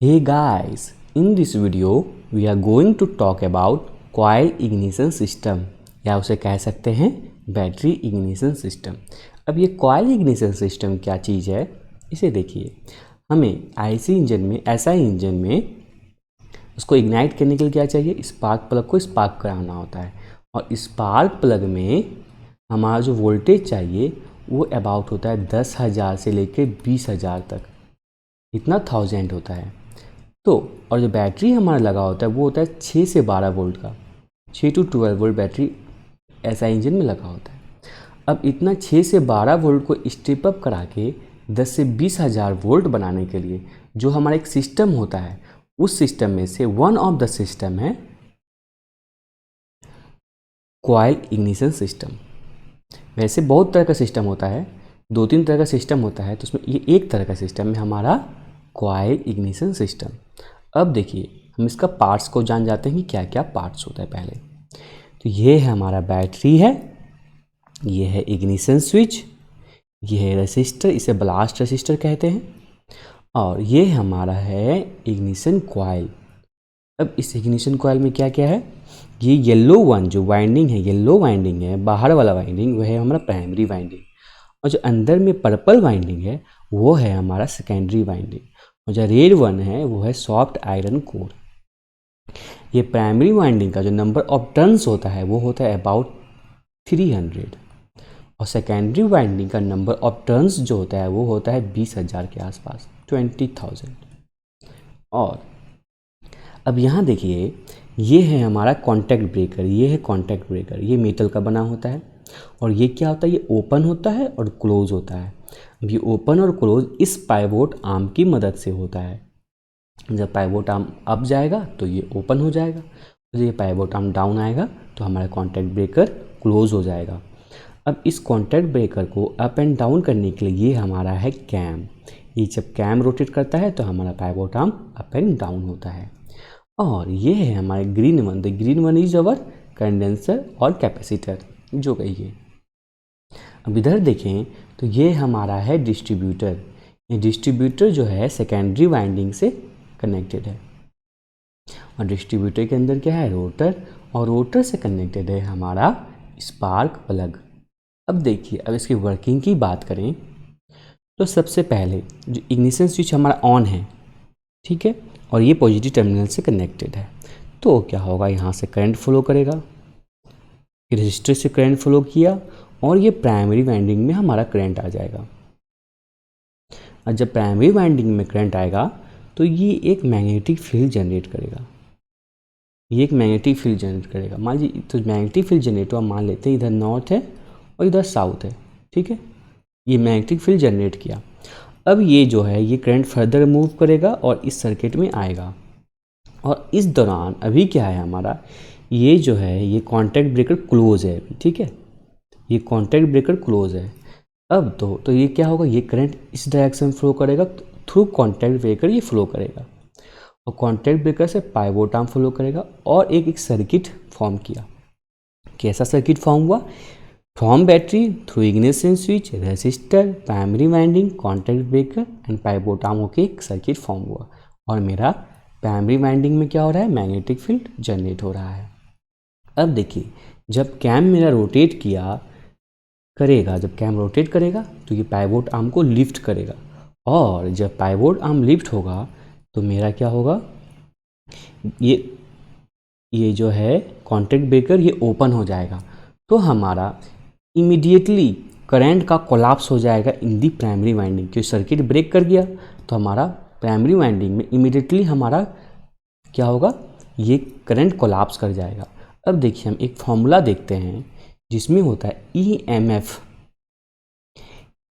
Hey guys, in this video we are going to talk about coil ignition system या उसे कह सकते हैं बैटरी इग्निशन सिस्टम। अब ये कॉइल इग्निशन सिस्टम क्या चीज़ है इसे देखिए। हमें आईसी इंजन में एसआई इंजन में उसको इग्नाइट करने के लिए क्या चाहिए, स्पार्क प्लग को स्पार्क कराना होता है और स्पार्क प्लग में हमारा जो वोल्टेज चाहिए वो अबाउट होता है 10,000 से लेकर 20,000 तक, इतना 1000 होता है। तो और जो बैटरी हमारा लगा होता है वो होता है 6 से 12 वोल्ट का, 6 to 12 वोल्ट बैटरी ऐसा इंजन में लगा होता है। अब इतना 6 से 12 वोल्ट को स्टेप अप करा के 10 से 20,000 वोल्ट बनाने के लिए जो हमारा एक सिस्टम होता है, उस सिस्टम में से वन ऑफ द सिस्टम है कॉइल इग्निशन सिस्टम। वैसे बहुत तरह का सिस्टम होता है, 2-3 तरह का सिस्टम होता है, तो उसमें ये एक तरह का सिस्टम है हमारा कॉइल इग्निशन सिस्टम। अब देखिए हम इसका पार्ट्स को जान जाते हैं कि क्या क्या पार्ट्स होता है। पहले तो ये है हमारा बैटरी है, ये है इग्निशन स्विच, ये है रेसिस्टर, इसे ब्लास्ट रेसिस्टर कहते हैं, और ये हमारा है इग्निशन कॉइल। अब इस इग्निशन कॉइल में क्या क्या है, ये येलो वन जो वाइंडिंग है, येलो वाइंडिंग है बाहर वाला वाइंडिंग, वह है हमारा प्राइमरी वाइंडिंग, और जो अंदर में पर्पल वाइंडिंग है वो है हमारा सेकेंडरी वाइंडिंग, और जो रेड वन है वो है सॉफ्ट आयरन कोर। ये प्राइमरी वाइंडिंग का जो नंबर ऑफ टर्न्स होता है वो होता है अबाउट 300, और सेकेंडरी वाइंडिंग का नंबर ऑफ टर्न्स जो होता है वो होता है 20,000 के आसपास, 20,000। और अब यहाँ देखिए ये है हमारा कॉन्टैक्ट ब्रेकर, ये है कॉन्टैक्ट ब्रेकर, ये मेटल का बना होता है, और ये क्या होता है, ये ओपन होता है और क्लोज होता है। अब ये ओपन और क्लोज इस पाइवोट आर्म की मदद से होता है। जब पाइवोट आर्म अप जाएगा तो ये ओपन हो जाएगा, जब ये पाइवोट आर्म डाउन आएगा तो हमारा कॉन्टैक्ट ब्रेकर क्लोज हो जाएगा। अब इस कॉन्टैक्ट ब्रेकर को अप एंड डाउन करने के लिए ये हमारा है कैम, ये जब कैम रोटेट करता है तो हमारा pivot arm up and down होता है। और ये है हमारे green one, the green one is our condenser और कैपेसिटर जो कहिए। अब इधर देखें तो ये हमारा है डिस्ट्रीब्यूटर, ये डिस्ट्रीब्यूटर जो है सेकेंडरी वाइंडिंग से कनेक्टेड है, और डिस्ट्रीब्यूटर के अंदर क्या है, रोटर, और रोटर से कनेक्टेड है हमारा स्पार्क प्लग। अब देखिए अब इसकी वर्किंग की बात करें तो सबसे पहले जो इग्निशन स्विच हमारा ऑन है, ठीक है, और ये पॉजिटिव टर्मिनल से कनेक्टेड है, तो क्या होगा, यहाँ से करंट फ्लो करेगा, रजिस्टर से करंट फ्लो किया और ये प्राइमरी वाइंडिंग में हमारा करंट आ जाएगा। और जब प्राइमरी वाइंडिंग में करंट आएगा तो ये एक मैग्नेटिक फील्ड जनरेट करेगा, ये एक मैग्नेटिक फील्ड जनरेट करेगा। मान लीजिए तो मैग्नेटिक फील्ड जनरेट हुआ, मान लेते हैं इधर नॉर्थ है और इधर साउथ है, ठीक है, ये मैग्नेटिक फील्ड जनरेट किया। अब ये जो है ये करंट फर्दर मूव करेगा और इस सर्किट में आएगा, और इस दौरान अभी क्या है हमारा, ये जो है ये कॉन्टैक्ट ब्रेकर क्लोज है अभी, ठीक है, ये कॉन्टैक्ट ब्रेकर क्लोज है। अब तो ये क्या होगा, ये करंट इस डायरेक्शन फ्लो करेगा, थ्रू कॉन्टैक्ट ब्रेकर ये फ्लो करेगा, और कॉन्टैक्ट ब्रेकर से पाइवोट आर्म फ्लो करेगा, और एक सर्किट फॉर्म किया। कैसा सर्किट फॉर्म हुआ, from battery through ignition switch, resistor, primary winding, contact breaker and pivot arm होकर एक सर्किट फॉर्म हुआ, और मेरा प्राइमरी वाइंडिंग में क्या हो रहा है, मैग्नेटिक फील्ड जनरेट हो रहा है। अब देखिए जब कैम मेरा रोटेट किया करेगा, जब कैम रोटेट करेगा तो ये पाइवोट आर्म को लिफ्ट करेगा, और जब पाइवोट आर्म लिफ्ट होगा तो मेरा क्या होगा, ये जो है कॉन्टैक्ट ब्रेकर ये ओपन हो जाएगा, तो हमारा इमीडिएटली करंट का कोलैप्स हो जाएगा इन दी प्राइमरी वाइंडिंग, क्योंकि सर्किट ब्रेक कर गया तो हमारा प्राइमरी वाइंडिंग में इमीडिएटली हमारा क्या होगा, ये करंट कोलैप्स कर जाएगा। अब देखिए हम एक फॉर्मूला देखते हैं जिसमें होता है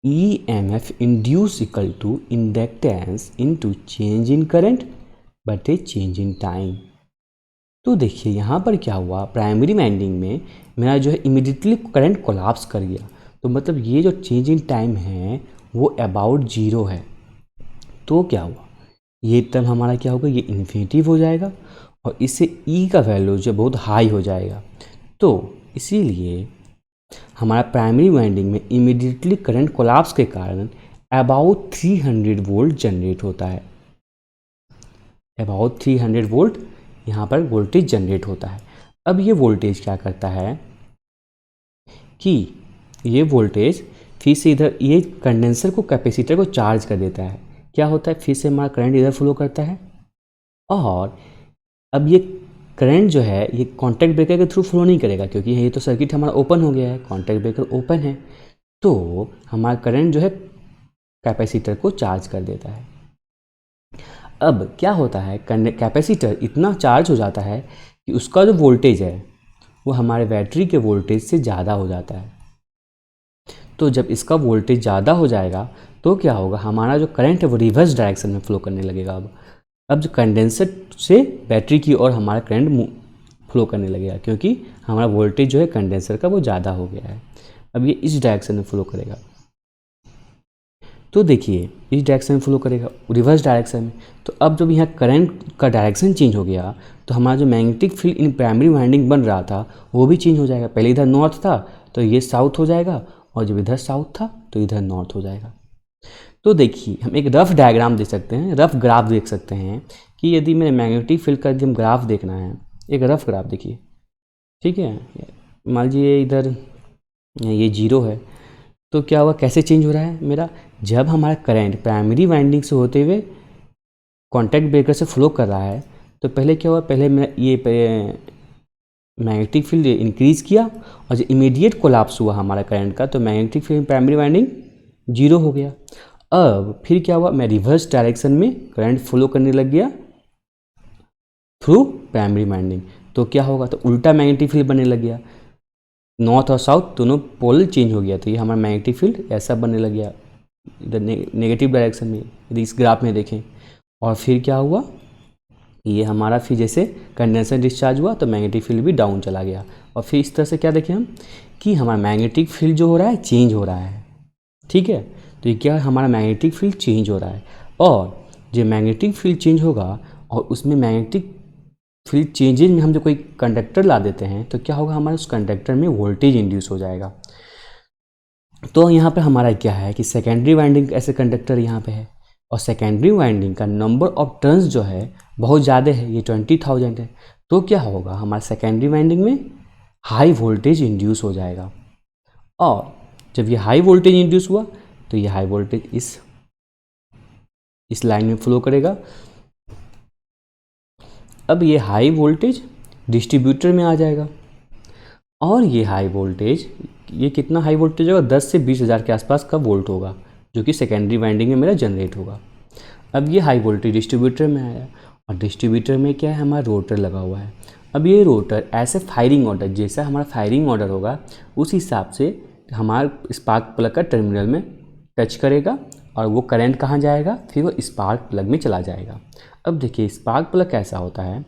EMF induce equal to inductance into change in current बटे चेंज इन टाइम। तो देखिए यहाँ पर क्या हुआ, प्राइमरी वाइंडिंग में मेरा जो है इमीडिएटली करंट कोलैप्स कर गया, तो मतलब ये जो चेंज इन टाइम है वो अबाउट 0 है। तो क्या हुआ, ये टर्म हमारा क्या होगा, ये इन्फिनिटिव हो जाएगा, और इससे E का वैल्यू जो बहुत हाई हो जाएगा, तो इसीलिए हमारा प्राइमरी वाइंडिंग में इमीडिएटली करंट कोलैप्स के कारण अबाउट 300 वोल्ट जनरेट होता है। अबाउट 300 वोल्ट यहाँ पर वोल्टेज जनरेट होता है। अब ये वोल्टेज क्या करता है कि ये वोल्टेज फिर से इधर ये कंडेंसर को कैपेसिटर को चार्ज कर देता है। क्या होता है, फिर से हमारा करंट इधर फ्लो करता है और अब ये करंट जो है ये कॉन्टैक्ट ब्रेकर के थ्रू फ्लो नहीं करेगा, क्योंकि ये तो सर्किट हमारा ओपन हो गया है, कॉन्टैक्ट ब्रेकर ओपन है, तो हमारा करंट जो है कैपेसिटर को चार्ज कर देता है। अब क्या होता है, कैपेसिटर इतना चार्ज हो जाता है कि उसका जो वोल्टेज है वो हमारे बैटरी के वोल्टेज से ज़्यादा हो जाता है। तो जब इसका वोल्टेज ज़्यादा हो जाएगा तो क्या होगा, हमारा जो करंट है वो रिवर्स डायरेक्शन में फ्लो करने लगेगा। अब जो कंडेंसर से बैटरी की ओर हमारा करंट फ्लो करने लगेगा, क्योंकि हमारा वोल्टेज जो है कंडेंसर का वो ज़्यादा हो गया है। अब ये इस डायरेक्शन में फ्लो करेगा, तो देखिए इस डायरेक्शन में फ्लो करेगा, रिवर्स डायरेक्शन में। तो अब जब यहाँ करंट का डायरेक्शन चेंज हो गया तो हमारा जो magnetic field in primary winding बन रहा था वो भी चेंज हो जाएगा। पहले इधर नॉर्थ था तो ये साउथ हो जाएगा, और जब इधर साउथ था तो इधर नॉर्थ हो जाएगा। तो देखिए हम एक रफ डायग्राम दे सकते हैं, रफ ग्राफ देख सकते हैं कि यदि मेरे मैग्नेटिक फील्ड का यदि हम ग्राफ देखना है, एक रफ ग्राफ देखिए, ठीक है। मान लीजिए इधर ये 0 है, तो क्या हुआ, कैसे चेंज हो रहा है मेरा, जब हमारा करंट प्राइमरी वाइंडिंग से होते हुए कॉन्टैक्ट ब्रेकर से फ्लो कर रहा है तो पहले क्या हुआ, पहले मेरा ये मैग्नेटिक फील्ड इंक्रीज़ किया और जब इमीडिएट कोलैप्स हुआ हमारा करंट का तो मैग्नेटिक फील्ड प्राइमरी वाइंडिंग 0 हो गया। अब फिर क्या हुआ, मैं रिवर्स डायरेक्शन में करंट फ्लो करने लग गया थ्रू प्राइमरी वाइंडिंग, तो क्या होगा, तो उल्टा मैग्नेटिक फील्ड बनने लग गया, नॉर्थ और साउथ दोनों पोल चेंज हो गया, तो ये हमारा मैग्नेटिक फील्ड ऐसा बनने लग गया इधर नेगेटिव डायरेक्शन में, यदि इस ग्राफ में देखें। और फिर क्या हुआ, ये हमारा फिर जैसे कंडेंसर डिस्चार्ज हुआ तो मैग्नेटिक फील्ड भी डाउन चला गया, और फिर इस तरह से क्या देखें हम कि हमारा मैग्नेटिक फील्ड जो हो रहा है चेंज हो रहा है, ठीक है। तो ये क्या है, हमारा मैग्नेटिक फील्ड चेंज हो रहा है, और जो मैग्नेटिक फील्ड चेंज होगा और उसमें मैग्नेटिक फील्ड चेंजेज में हम जो कोई कंडक्टर ला देते हैं तो क्या होगा, हमारे उस कंडक्टर में वोल्टेज इंड्यूस हो जाएगा। तो यहाँ पे हमारा क्या है कि सेकेंडरी वाइंडिंग ऐसे कंडक्टर यहाँ पे है, और सेकेंडरी वाइंडिंग का नंबर ऑफ टर्न्स जो है बहुत ज़्यादा है, ये 20,000 है। तो क्या होगा, हमारा सेकेंडरी वाइंडिंग में हाई वोल्टेज इंड्यूस हो जाएगा, और जब ये हाई वोल्टेज इंड्यूस हुआ तो ये हाई वोल्टेज इस लाइन में फ्लो करेगा। अब ये हाई वोल्टेज डिस्ट्रीब्यूटर में आ जाएगा, और ये हाई वोल्टेज, ये कितना हाई वोल्टेज होगा, 10 से 20,000 के आसपास का वोल्ट होगा, जो कि सेकेंडरी वाइंडिंग में मेरा जनरेट होगा। अब ये हाई वोल्टेज डिस्ट्रीब्यूटर में आया, और डिस्ट्रीब्यूटर में क्या है, हमारा रोटर लगा हुआ है। अब ये रोटर ऐसे फायरिंग ऑर्डर, जैसा हमारा फायरिंग ऑर्डर होगा उस हिसाब से हमारा स्पार्क प्लग का टर्मिनल में टच करेगा, और वो करंट कहाँ जाएगा, फिर वो स्पार्क प्लग में चला जाएगा। अब देखिए स्पार्क प्लग कैसा होता है,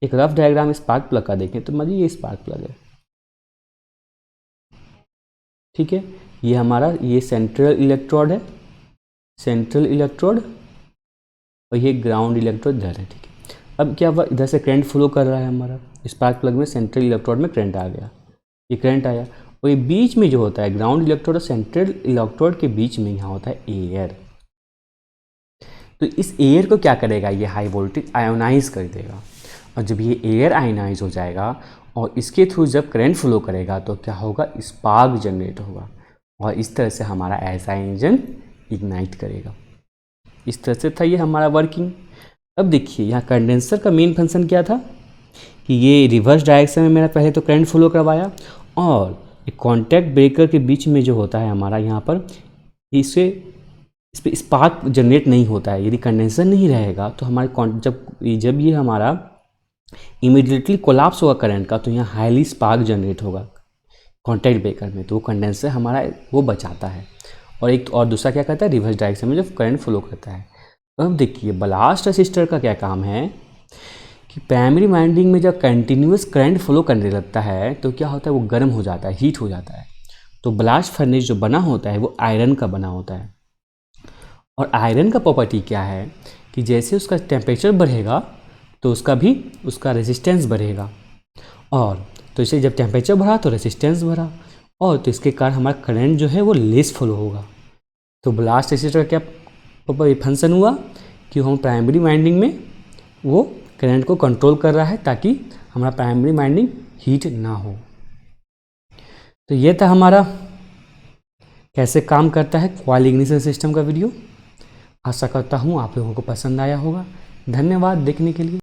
एक रफ डायग्राम स्पार्क प्लग का देखें तो ये स्पार्क प्लग है, ठीक है। ये हमारा ये सेंट्रल इलेक्ट्रोड है, सेंट्रल इलेक्ट्रोड, और ये ग्राउंड इलेक्ट्रोड इधर है, ठीक है। अब क्या हुआ, इधर से करंट फ्लो कर रहा है हमारा स्पार्क प्लग में, सेंट्रल इलेक्ट्रोड में करंट आ गया, ये करंट आया, और ये बीच में जो होता है ग्राउंड इलेक्ट्रोड और सेंट्रल इलेक्ट्रोड के बीच में यहाँ होता है एयर। तो इस एयर को क्या करेगा, ये हाई वोल्टेज आयोनाइज कर देगा, और जब ये एयर आयोनाइज हो जाएगा और इसके थ्रू जब करंट फ्लो करेगा तो क्या होगा, स्पार्क जनरेट होगा, और इस तरह से हमारा ऐसा इंजन इग्नाइट करेगा। इस तरह से था ये हमारा वर्किंग। अब देखिए यहाँ कंडेंसर का मेन फंक्शन क्या था कि ये रिवर्स डायरेक्शन में मेरा पहले तो करंट फ्लो करवाया, और एक कॉन्टैक्ट ब्रेकर के बीच में जो होता है हमारा यहाँ पर, इस पर स्पार्क जनरेट नहीं होता है। यदि कंडेंसर नहीं रहेगा तो हमारे जब ये हमारा इमीडिएटली कोलैप्स होगा करंट का तो यहाँ हाईली स्पार्क जनरेट होगा कॉन्टैक्ट ब्रेकर में, तो वो कंडेंसर हमारा वो बचाता है। और एक और दूसरा क्या करता है, रिवर्स डायरेक्शन में जब करंट फ्लो करता है। अब देखिए ब्लास्ट रेसिस्टर का क्या काम है कि प्राइमरी वाइंडिंग में जब कंटिन्यूस करंट फ्लो करने लगता है तो क्या होता है, वो गर्म हो जाता है, हीट हो जाता है। तो ब्लास्ट फर्नेस जो बना होता है वो आयरन का बना होता है, और आयरन का प्रॉपर्टी क्या है कि जैसे उसका टेम्परेचर बढ़ेगा तो उसका रेजिस्टेंस बढ़ेगा, और तो इसे जब टेम्परेचर बढ़ा तो रेजिस्टेंस बढ़ा, और तो इसके कारण हमारा करंट जो है वो लेस फ्लो होगा। तो ब्लास्ट रेसिस्टर का क्या फंक्शन हुआ कि हम प्राइमरी वाइंडिंग में वो करंट को कंट्रोल कर रहा है ताकि हमारा प्राइमरी वाइंडिंग हीट ना हो। तो ये था हमारा कैसे काम करता है कॉइल इग्निशन सिस्टम का वीडियो। आशा करता हूँ आप लोगों को पसंद आया होगा। धन्यवाद देखने के लिए।